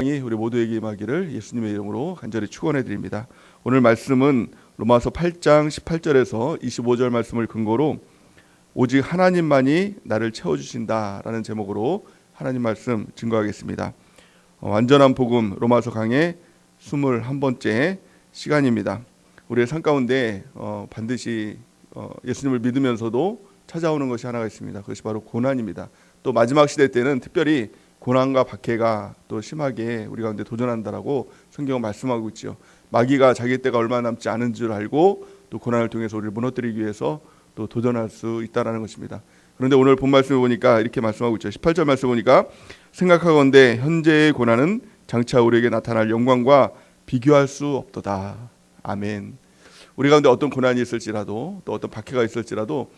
이 우리 모두에게 임하기를 예수님의 이름으로 간절히 축원해 드립니다. 오늘 말씀은 로마서 8장 18절에서 25절 말씀을 근거로 오직 하나님만이 나를 채워주신다라는 제목으로 하나님 말씀 증거하겠습니다. 완전한 복음 로마서 강의 21번째 시간입니다. 우리의 삶 가운데 반드시 예수님을 믿으면서도 찾아오는 것이 하나가 있습니다. 그것이 바로 고난입니다. 또 마지막 시대 때는 특별히 고난과 박해가 또 심하게 우리 가운데 도전한다라고 성경은 말씀하고 있죠. 마귀가 자기 때가 얼마 남지 않은 줄 알고 또 고난을 통해서 우리를 무너뜨리기 위해서 또 도전할 수 있다라는 것입니다. 그런데 오늘 본 말씀을 보니까 이렇게 말씀하고 있죠. 18절 말씀 보니까 생각하건대 현재의 고난은 장차 우리에게 나타날 영광과 비교할 수 없도다. 아멘. 우리 가운데 어떤 고난이 있을지라도 또 어떤 박해가 있을지라도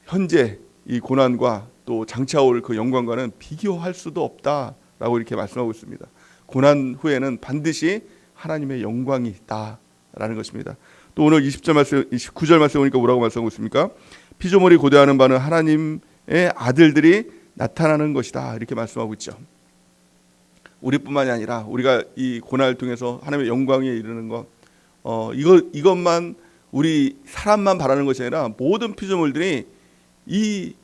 현재 이 고난과 또 장차 올 그 영광과는 비교할 수도 없다라고 이렇게 말씀하고 있습니다. 고난 후에는 반드시 하나님의 영광이 있다라는 것입니다. 또 오늘 20절 말씀, 29절 말씀 보니까 뭐라고 말씀하고 있습니까? 피조물이 고대하는 바는 하나님의 아들들이 나타나는 것이다 이렇게 말씀하고 있죠. 우리뿐만이 아니라 우리가 이 고난을 통해서 하나님의 영광에 이르는 것, 이것만 우리 사람만 바라는 것이 아니라 모든 피조물들이 이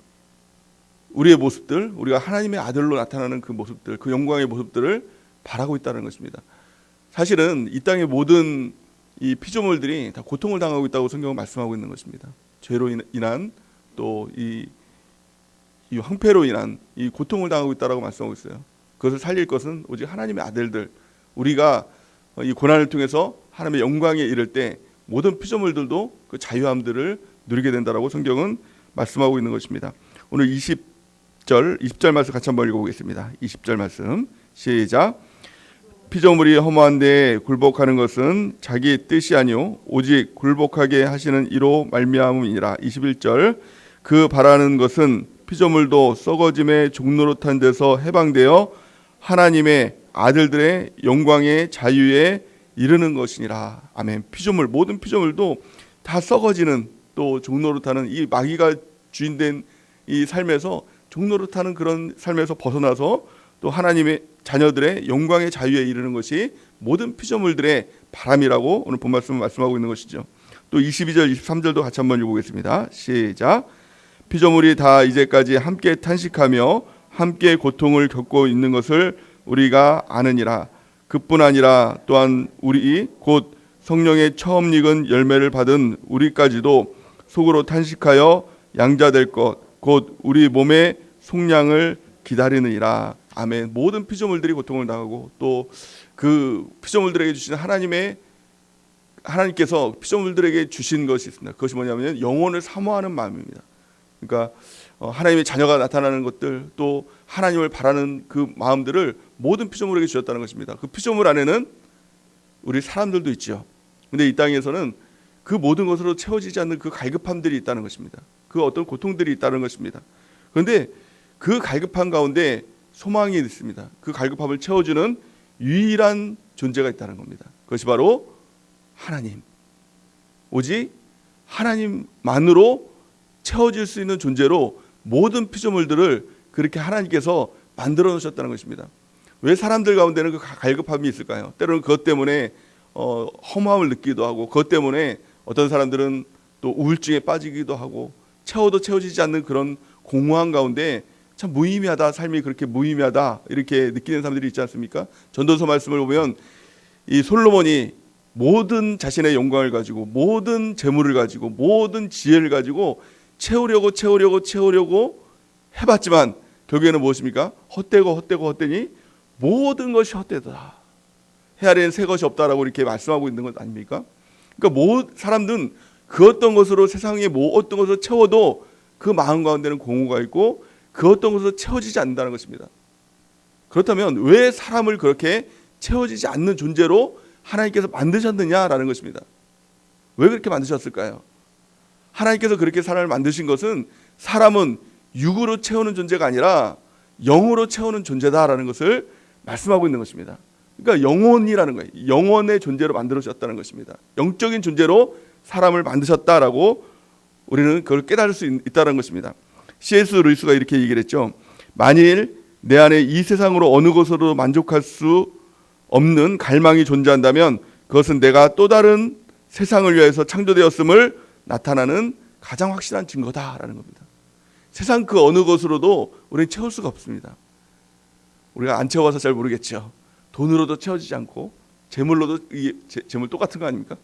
우리의 모습들, 우리가 하나님의 아들로 나타나는 그 모습들, 그 영광의 모습들을 바라고 있다는 것입니다. 사실은 이 땅의 모든 이 피조물들이 다 고통을 당하고 있다고 성경은 말씀하고 있는 것입니다. 죄로 인한 또 이 황폐로 인한 이 고통을 당하고 있다라고 말씀하고 있어요. 그것을 살릴 것은 오직 하나님의 아들들, 우리가 이 고난을 통해서 하나님의 영광에 이를 때 모든 피조물들도 그 자유함들을 누리게 된다라고 성경은 말씀하고 있는 것입니다. 오늘 20절 말씀 같이 한번 읽어보겠습니다. 20절 말씀 시작. 피조물이 허무한데 굴복하는 것은 자기 뜻이 아니요 오직 굴복하게 하시는 이로 말미암음이니라. 21절 그 바라는 것은 피조물도 썩어짐의 종노릇한 데서 해방되어 하나님의 아들들의 영광의 자유에 이르는 것이니라. 아멘. 피조물, 모든 피조물도 다 썩어지는 또 종노릇하는 이 마귀가 주인된 이 삶에서 종노릇하는 그런 삶에서 벗어나서 또 하나님의 자녀들의 영광의 자유에 이르는 것이 모든 피조물들의 바람이라고 오늘 본 말씀은 말씀하고 있는 것이죠. 또 22절 23절도 같이 한번 읽어보겠습니다. 시작. 피조물이 다 이제까지 함께 탄식하며 함께 고통을 겪고 있는 것을 우리가 아느니라. 그뿐 아니라 또한 우리 곧 성령의 처음 익은 열매를 받은 우리까지도 속으로 탄식하여 양자될 것 곧 우리 몸의 속량을 기다리느니라. 아멘. 모든 피조물들이 고통을 당하고 또 그 피조물들에게 주신 하나님께서 피조물들에게 주신 것이 있습니다. 그것이 뭐냐면 영혼을 사모하는 마음입니다. 그러니까 하나님의 자녀가 나타나는 것들 또 하나님을 바라는 그 마음들을 모든 피조물에게 주셨다는 것입니다. 그 피조물 안에는 우리 사람들도 있죠. 근데 이 땅에서는 그 모든 것으로 채워지지 않는 그 갈급함들이 있다는 것입니다. 그 어떤 고통들이 있다는 것입니다. 그런데 그 갈급함 가운데 소망이 있습니다. 그 갈급함을 채워주는 유일한 존재가 있다는 겁니다. 그것이 바로 하나님. 오직 하나님만으로 채워질 수 있는 존재로 모든 피조물들을 그렇게 하나님께서 만들어 놓으셨다는 것입니다. 왜 사람들 가운데는 그 갈급함이 있을까요? 때로는 그것 때문에 허무함을 느끼기도 하고 그것 때문에 어떤 사람들은 또 우울증에 빠지기도 하고 채워도 채워지지 않는 그런 공허한 가운데 참 무의미하다, 삶이 그렇게 무의미하다 이렇게 느끼는 사람들이 있지 않습니까? 전도서 말씀을 보면 이 솔로몬이 모든 자신의 영광을 가지고 모든 재물을 가지고 모든 지혜를 가지고 채우려고 해봤지만 결국에는 무엇입니까? 헛되니 모든 것이 헛되다. 해 아래는 새 것이 없다라고 이렇게 말씀하고 있는 것 아닙니까? 그러니까 사람들은 그 어떤 것으로 세상에 어떤 것으로 채워도 그 마음 가운데는 공허가 있고 그 어떤 것으로 채워지지 않는다는 것입니다. 그렇다면 왜 사람을 그렇게 채워지지 않는 존재로 하나님께서 만드셨느냐라는 것입니다. 왜 그렇게 만드셨을까요? 하나님께서 그렇게 사람을 만드신 것은 사람은 육으로 채우는 존재가 아니라 영으로 채우는 존재다라는 것을 말씀하고 있는 것입니다. 그러니까 영혼이라는 거예요. 영혼의 존재로 만들어졌다는 것입니다. 영적인 존재로 사람을 만드셨다라고 우리는 그걸 깨달을 수 있다는 것입니다. C.S. 루이스가 이렇게 얘기를 했죠. 만일 내 안에 이 세상으로 어느 것으로 만족할 수 없는 갈망이 존재한다면 그것은 내가 또 다른 세상을 위해서 창조되었음을 나타나는 가장 확실한 증거다라는 겁니다. 세상 그 어느 것으로도 우리는 채울 수가 없습니다. 우리가 안 채워서 잘 모르겠죠. 돈으로도 채워지지 않고 재물로도, 이게 재물 똑같은 거 아닙니까?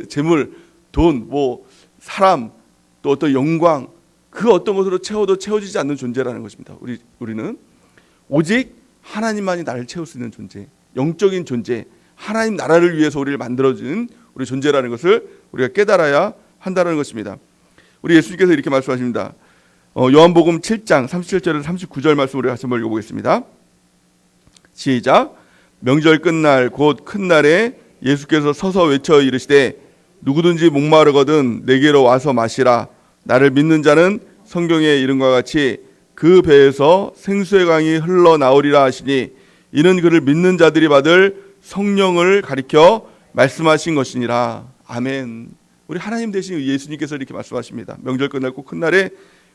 재물, 돈, 뭐 사람, 또 어떤 영광, 그 어떤 것으로 채워도 채워지지 않는 존재라는 것입니다. 우리는 오직 하나님만이 나를 채울 수 있는 존재, 영적인 존재, 하나님 나라를 위해서 우리를 만들어준 우리 존재라는 것을 우리가 깨달아야 한다는 것입니다. 우리 예수님께서 이렇게 말씀하십니다. 요한복음 7장 37절에서 39절 말씀을 우리가 같이 한번 읽어보겠습니다. 시작. 명절 끝날 곧 큰 날에 예수께서 서서 외쳐 이르시되 누구든지 목마르거든 내게로 와서 마시라. 나를 믿는 자는 성경에 이른 것과 같이 그 배에서 생수의 강이 흘러나오리라 하시니 이는 그를 믿는 자들이 받을 성령을 가리켜 말씀하신 것이니라. 아멘. 우리 하나님 되신 예수님께서 이렇게 말씀하십니다. 명절 끝날 곧 큰 날에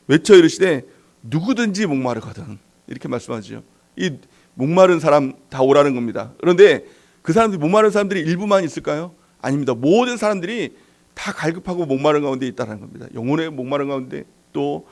외쳐 이르시되 누구든지 목마르거든, 이렇게 말씀하죠. 이 목마른 사람 다 오라는 겁니다. 그런데 그 사람들이, 목마른 사람들이 일부만 있을까요? 아닙니다. 모든 사람들이 다 갈급하고 목마른 가운데 있다는 겁니다. 영혼의 목마른 가운데, 또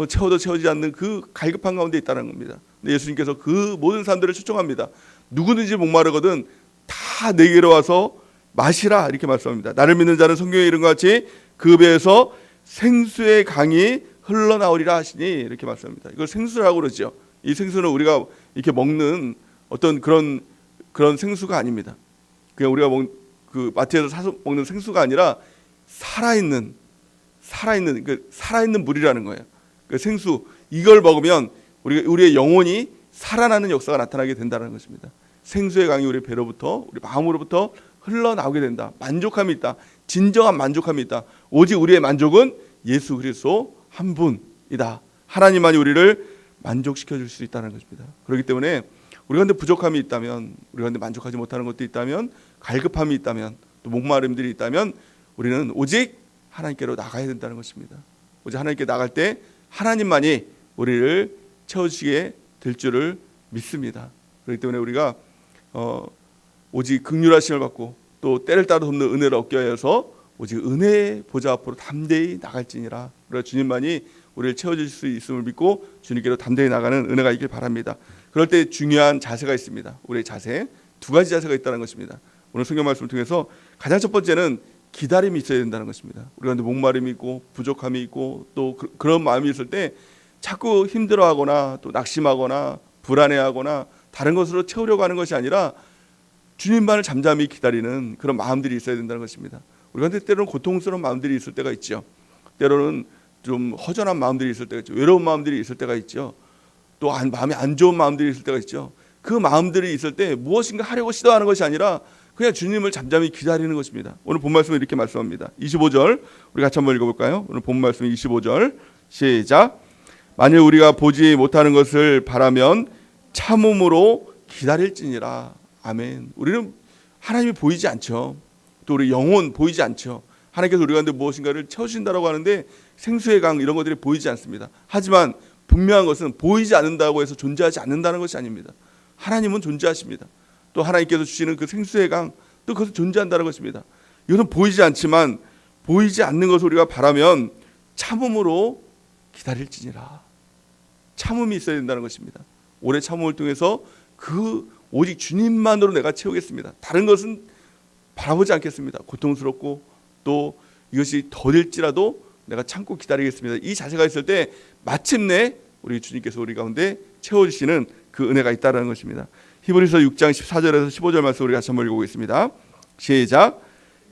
채워도 채워지지 않는 그 갈급한 가운데 있다는 겁니다. 예수님께서 그 모든 사람들을 초청합니다. 누구든지 목마르거든 다 내게로 와서 마시라, 이렇게 말씀합니다. 나를 믿는 자는 성경에 이른 것 같이 그 배에서 생수의 강이 흘러나오리라 하시니, 이렇게 말씀합니다. 이걸 생수라고 그러죠. 이 생수는 우리가 이렇게 먹는 어떤 그런 생수가 아닙니다. 그냥 우리가 그 마트에서 사서 먹는 생수가 아니라 살아있는 물이라는 거예요. 그 생수, 이걸 먹으면 우리의 영혼이 살아나는 역사가 나타나게 된다는 것입니다. 생수의 강이 우리 배로부터, 우리 마음으로부터 흘러나오게 된다. 만족함이 있다. 진정한 만족함이 있다. 오직 우리의 만족은 예수 그리스도 한 분이다. 하나님만이 우리를 만족시켜 줄 수 있다는 것입니다. 그렇기 때문에 우리 가운데 부족함이 있다면, 우리 가운데 만족하지 못하는 것도 있다면, 갈급함이 있다면, 또 목마름들이 있다면 우리는 오직 하나님께로 나가야 된다는 것입니다. 오직 하나님께 나갈 때 하나님만이 우리를 채워주시게 될 줄을 믿습니다. 그렇기 때문에 우리가 오직 긍휼하심을 받고 또 때를 따라 돕는 은혜를 얻게 하여서 오직 은혜의 보좌 앞으로 담대히 나갈지니라. 그래서 주님만이 우리를 채워줄 수 있음을 믿고 주님께로 담대히 나가는 은혜가 있길 바랍니다. 그럴 때 중요한 자세가 있습니다. 우리의 자세, 두 가지 자세가 있다는 것입니다. 오늘 성경 말씀을 통해서 가장 첫 번째는 기다림이 있어야 된다는 것입니다. 우리가 목마름이 있고 부족함이 있고 또 그런 마음이 있을 때 자꾸 힘들어하거나 또 낙심하거나 불안해하거나 다른 것으로 채우려고 하는 것이 아니라 주님만을 잠잠히 기다리는 그런 마음들이 있어야 된다는 것입니다. 우리가 때로는 고통스러운 마음들이 있을 때가 있죠. 때로는 좀 허전한 마음들이 있을 때가 있죠. 외로운 마음들이 있을 때가 있죠. 또 마음이 안 좋은 마음들이 있을 때가 있죠. 그 마음들이 있을 때 무엇인가 하려고 시도하는 것이 아니라 그냥 주님을 잠잠히 기다리는 것입니다. 오늘 본 말씀은 이렇게 말씀합니다. 25절 우리 같이 한번 읽어볼까요? 오늘 본 말씀 25절 시작. 만일 우리가 보지 못하는 것을 바라면 참음으로 기다릴지니라. 아멘. 우리는 하나님이 보이지 않죠. 또 우리 영혼 보이지 않죠. 하나님께서 우리 가운데 무엇인가를 채워주신다고 하는데 생수의 강 이런 것들이 보이지 않습니다. 하지만 분명한 것은 보이지 않는다고 해서 존재하지 않는다는 것이 아닙니다. 하나님은 존재하십니다. 또 하나님께서 주시는 그 생수의 강, 또 그것은 존재한다는 것입니다. 이것은 보이지 않지만 보이지 않는 것을 우리가 바라면 참음으로 기다릴지니라. 참음이 있어야 된다는 것입니다. 오래 참음을 통해서 오직 주님만으로 내가 채우겠습니다. 다른 것은 바라보지 않겠습니다. 고통스럽고 또 이것이 더딜지라도 내가 참고 기다리겠습니다. 이 자세가 있을 때 마침내 우리 주님께서 우리 가운데 채워주시는 그 은혜가 있다는 것입니다. 히브리서 6장 14절에서 15절 말씀 우리 같이 한번 읽어보겠습니다. 시작.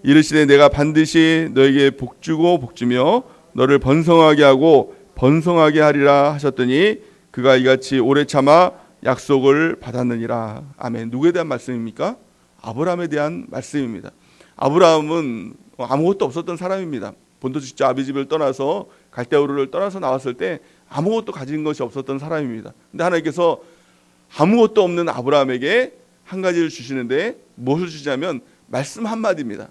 이르시되 내가 반드시 너에게 복주고 복주며 너를 번성하게 하고 번성하게 하리라 하셨더니 그가 이같이 오래 참아 약속을 받았느니라. 아멘. 누구에 대한 말씀입니까? 아브라함에 대한 말씀입니다. 아브라함은 아무것도 없었던 사람입니다. 본토 아비 집을 떠나서 갈대우르를 떠나서 나왔을 때 아무것도 가진 것이 없었던 사람입니다. 근데 하나님께서 아무것도 없는 아브라함에게 한 가지를 주시는데 무엇을 주시냐면 말씀 한마디입니다.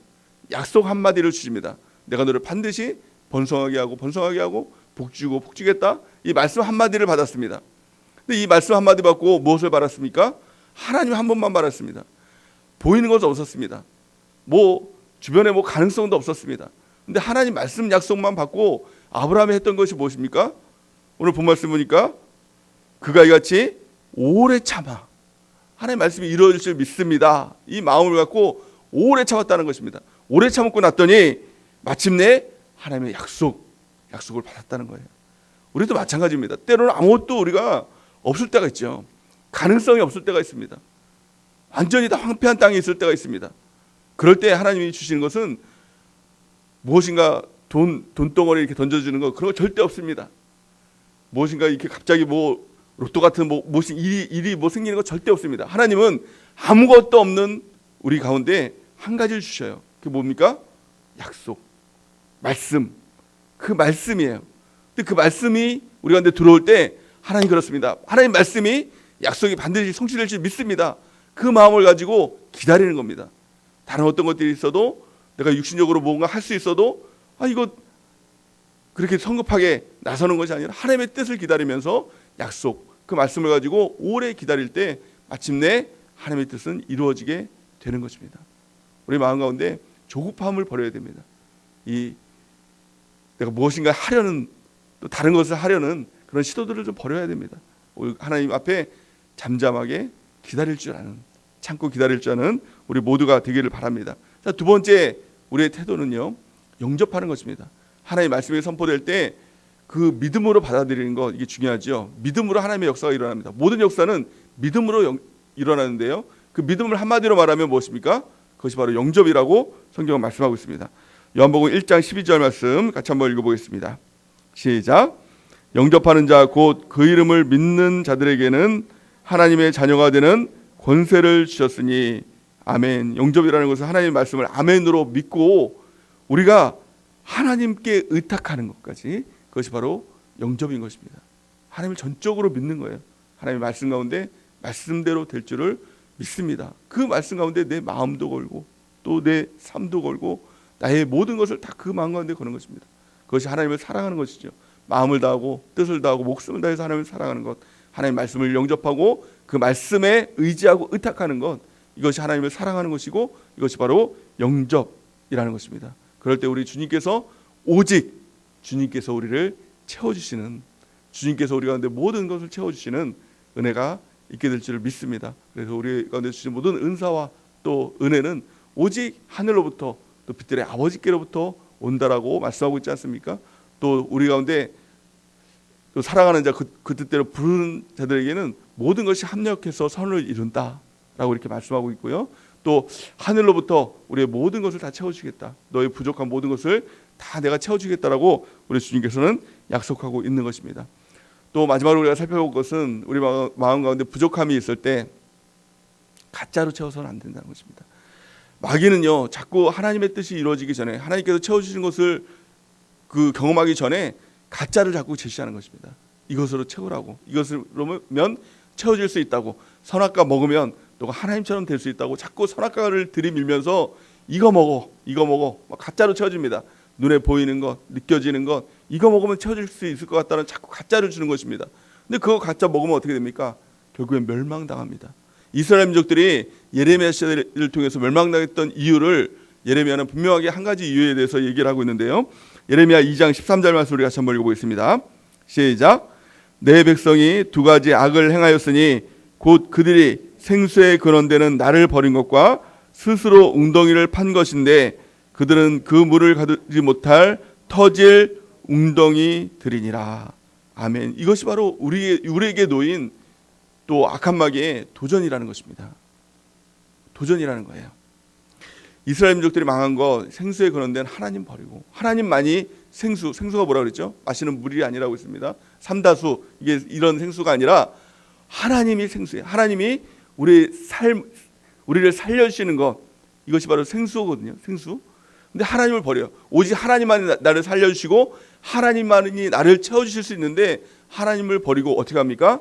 약속 한마디를 주십니다. 내가 너를 반드시 번성하게 하고 번성하게 하고 복주고 복주겠다. 이 말씀 한마디를 받았습니다. 근데 이 말씀 한마디 받고 무엇을 받았습니까? 하나님 한 분만 받았습니다. 보이는 것은 없었습니다. 주변에 가능성도 없었습니다. 근데 하나님 말씀 약속만 받고 아브라함이 했던 것이 무엇입니까? 오늘 본 말씀 보니까 그가 이같이 오래 참아 하나님 말씀이 이루어질 줄 믿습니다. 이 마음을 갖고 오래 참았다는 것입니다. 오래 참고 났더니 마침내 하나님의 약속을 받았다는 거예요. 우리도 마찬가지입니다. 때로는 아무것도 우리가 없을 때가 있죠. 가능성이 없을 때가 있습니다. 완전히 다 황폐한 땅에 있을 때가 있습니다. 그럴 때 하나님이 주시는 것은 무엇인가 돈덩어리 이렇게 던져주는 거, 그런 거 절대 없습니다. 무엇인가 이렇게 갑자기 로또 같은 무엇인 일이 생기는 거 절대 없습니다. 하나님은 아무것도 없는 우리 가운데 한 가지를 주셔요. 그게 뭡니까? 약속, 말씀. 그 말씀이에요. 근데 그 말씀이 우리 가운데 들어올 때 하나님 그렇습니다. 하나님 말씀이 약속이 반드시 성취될 줄 믿습니다. 그 마음을 가지고 기다리는 겁니다. 다른 어떤 것들이 있어도 내가 육신적으로 뭔가 할 수 있어도 이거 그렇게 성급하게 나서는 것이 아니라 하나님의 뜻을 기다리면서 약속, 그 말씀을 가지고 오래 기다릴 때 마침내 하나님의 뜻은 이루어지게 되는 것입니다. 우리 마음 가운데 조급함을 버려야 됩니다. 내가 무엇인가 하려는, 또 다른 것을 하려는 그런 시도들을 좀 버려야 됩니다. 하나님 앞에 잠잠하게 기다릴 줄 아는, 참고 기다릴 줄 아는 우리 모두가 되기를 바랍니다. 자, 두 번째 우리의 태도는요, 영접하는 것입니다. 하나님의 말씀이 선포될 때 그 믿음으로 받아들이는 것, 이게 중요하죠. 믿음으로 하나님의 역사가 일어납니다. 모든 역사는 믿음으로 일어나는데요, 그 믿음을 한마디로 말하면 무엇입니까? 그것이 바로 영접이라고 성경은 말씀하고 있습니다. 요한복음 1장 12절 말씀 같이 한번 읽어보겠습니다. 시작. 영접하는 자 곧 그 이름을 믿는 자들에게는 하나님의 자녀가 되는 권세를 주셨으니 아멘. 영접이라는 것은 하나님의 말씀을 아멘으로 믿고 우리가 하나님께 의탁하는 것까지, 그것이 바로 영접인 것입니다. 하나님을 전적으로 믿는 거예요. 하나님의 말씀 가운데 말씀대로 될 줄을 믿습니다. 그 말씀 가운데 내 마음도 걸고 또 내 삶도 걸고 나의 모든 것을 다 그 마음 가운데 거는 것입니다. 그것이 하나님을 사랑하는 것이죠. 마음을 다하고 뜻을 다하고 목숨을 다해서 하나님을 사랑하는 것, 하나님의 말씀을 영접하고 그 말씀에 의지하고 의탁하는 것, 이것이 하나님을 사랑하는 것이고 이것이 바로 영접이라는 것입니다. 그럴 때 우리 주님께서 오직 주님께서 우리를 채워주시는, 주님께서 우리 가운데 모든 것을 채워주시는 은혜가 있게 될 줄을 믿습니다. 그래서 우리 가운데 주신 모든 은사와 또 은혜는 오직 하늘로부터 또 빛들의 아버지께로부터 온다라고 말씀하고 있지 않습니까? 또 우리 가운데 또 사랑하는 자, 그 뜻대로 부르는 자들에게는 모든 것이 합력해서 선을 이룬다라고 이렇게 말씀하고 있고요. 또 하늘로부터 우리의 모든 것을 다 채워주겠다. 너의 부족한 모든 것을 다 내가 채워주겠다라고 우리 주님께서는 약속하고 있는 것입니다. 또 마지막으로 우리가 살펴볼 것은 우리 마음 가운데 부족함이 있을 때 가짜로 채워서는 안 된다는 것입니다. 마귀는요, 자꾸 하나님의 뜻이 이루어지기 전에, 하나님께서 채워주신 것을 경험하기 전에 가짜를 자꾸 제시하는 것입니다. 이것으로 채우라고, 이것으로면 채워질 수 있다고, 선악과 먹으면 너가 하나님처럼 될 수 있다고 자꾸 선악과를 들이밀면서 이거 먹어 가짜로 채워집니다. 눈에 보이는 것, 느껴지는 것, 이거 먹으면 채워질 수 있을 것 같다는 자꾸 가짜를 주는 것입니다. 근데 그거 가짜 먹으면 어떻게 됩니까? 결국엔 멸망당합니다. 이스라엘 민족들이 예레미야 시대를 통해서 멸망당했던 이유를 예레미야는 분명하게 한 가지 이유에 대해서 얘기를 하고 있는데요. 예레미야 2장 13절 말씀 우리 같이 한번 읽어보겠습니다. 시작. 내 백성이 두 가지 악을 행하였으니 곧 그들이 생수에 근원되는 나를 버린 것과 스스로 웅덩이를 판 것인데 그들은 그 물을 가두지 못할 터질 웅덩이들이니라. 아멘. 이것이 바로 우리에게 놓인 또 악한 마귀의 도전이라는 것입니다. 도전이라는 거예요. 이스라엘 민족들이 망한 거, 생수에 근원된 하나님 버리고, 하나님만이 생수가 뭐라 그랬죠? 마시는 물이 아니라고 했습니다. 삼다수, 이게 이런 생수가 아니라 하나님이 생수예요. 하나님이 우리를 살려주시는 것, 이것이 바로 생수거든요. 생수. 근데 하나님을 버려요. 오직 하나님만이 나를 살려주시고 하나님만이 나를 채워주실 수 있는데 하나님을 버리고 어떻게 합니까?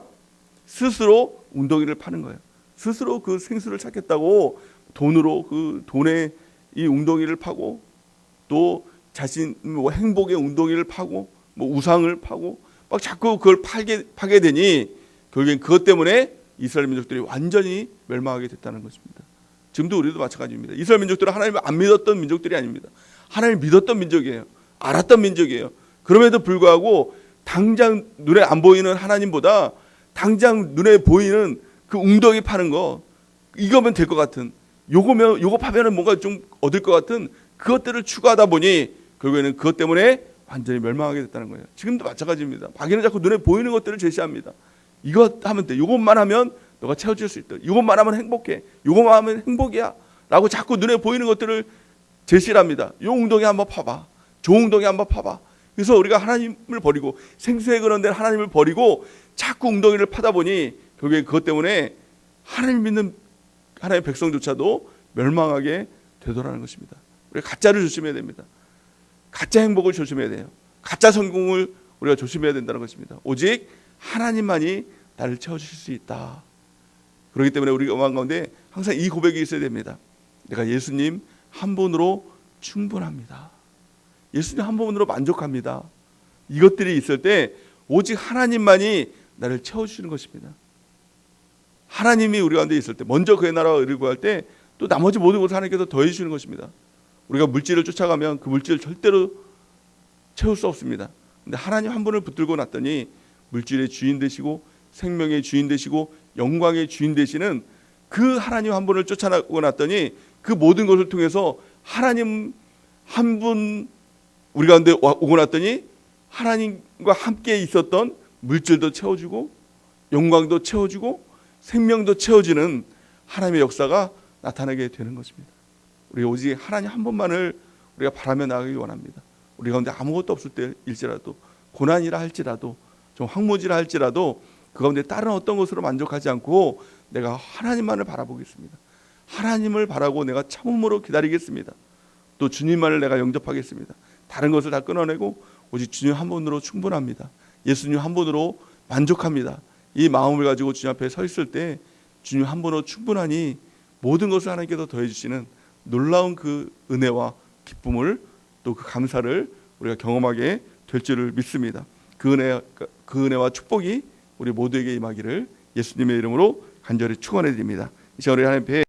스스로 웅덩이를 파는 거예요. 스스로 그 생수를 찾겠다고 돈으로 그 돈의 이 웅덩이를 파고 또 자신 행복의 웅덩이를 파고 우상을 파고 막 자꾸 그걸 파게 되니 결국엔 그것 때문에 이스라엘 민족들이 완전히 멸망하게 됐다는 것입니다. 지금도 우리도 마찬가지입니다. 이스라엘 민족들은 하나님을 안 믿었던 민족들이 아닙니다. 하나님을 믿었던 민족이에요. 알았던 민족이에요. 그럼에도 불구하고 당장 눈에 안 보이는 하나님보다 당장 눈에 보이는 그 웅덩이 파는 거, 이거면 될 것 같은, 요거 파면은 뭔가 좀 얻을 것 같은 그것들을 추구하다 보니 결국에는 그것 때문에 완전히 멸망하게 됐다는 거예요. 지금도 마찬가지입니다. 마귀는 자꾸 눈에 보이는 것들을 제시합니다. 이거 하면 돼. 이것만 하면 너가 채워질 수 있다. 이것만 하면 행복해. 이것만 하면 행복이야. 라고 자꾸 눈에 보이는 것들을 제시를 합니다. 요 웅덩이 한번 파봐. 저 웅덩이 한번 파봐. 그래서 우리가 하나님을 버리고 생수에 그런데 하나님을 버리고 자꾸 웅덩이를 파다 보니 결국에 그것 때문에 하나님 믿는 하나님의 백성조차도 멸망하게 되더라는 것입니다. 우리가 가짜를 조심해야 됩니다. 가짜 행복을 조심해야 돼요. 가짜 성공을 우리가 조심해야 된다는 것입니다. 오직 하나님만이 나를 채워주실 수 있다. 그렇기 때문에 우리가 마음 가운데 항상 이 고백이 있어야 됩니다. 내가 예수님 한 분으로 충분합니다. 예수님 한 분으로 만족합니다. 이것들이 있을 때 오직 하나님만이 나를 채워주시는 것입니다. 하나님이 우리 가운데 있을 때, 먼저 그의 나라와 의를 구할 때 또 나머지 모든 것을 하나님께서 더해 주시는 것입니다. 우리가 물질을 쫓아가면 그 물질을 절대로 채울 수 없습니다. 근데 하나님 한 분을 붙들고 났더니 물질의 주인 되시고 생명의 주인 되시고 영광의 주인 되시는 그 하나님 한 분을 쫓아나고 났더니 그 모든 것을 통해서 하나님 한 분 우리 가운데 오고 났더니 하나님과 함께 있었던 물질도 채워주고 영광도 채워주고 생명도 채워지는 하나님의 역사가 나타나게 되는 것입니다. 우리가 오직 하나님 한 분만을 우리가 바라며 나가기 원합니다. 우리 가운데 아무것도 없을 때일지라도, 고난이라 할지라도, 좀 황무지라 할지라도 그 가운데 다른 어떤 것으로 만족하지 않고 내가 하나님만을 바라보겠습니다. 하나님을 바라고 내가 참음으로 기다리겠습니다. 또 주님만을 내가 영접하겠습니다. 다른 것을 다 끊어내고 오직 주님 한 분으로 충분합니다. 예수님 한 분으로 만족합니다. 이 마음을 가지고 주님 앞에 서 있을 때 주님 한 분으로 충분하니 모든 것을 하나님께서 더해 주시는 놀라운 그 은혜와 기쁨을, 또 그 감사를 우리가 경험하게 될 줄을 믿습니다. 그 은혜와 축복이 우리 모두에게 임하기를 예수님의 이름으로 간절히 축원해 드립니다. 이 시간 우리 하나님 앞에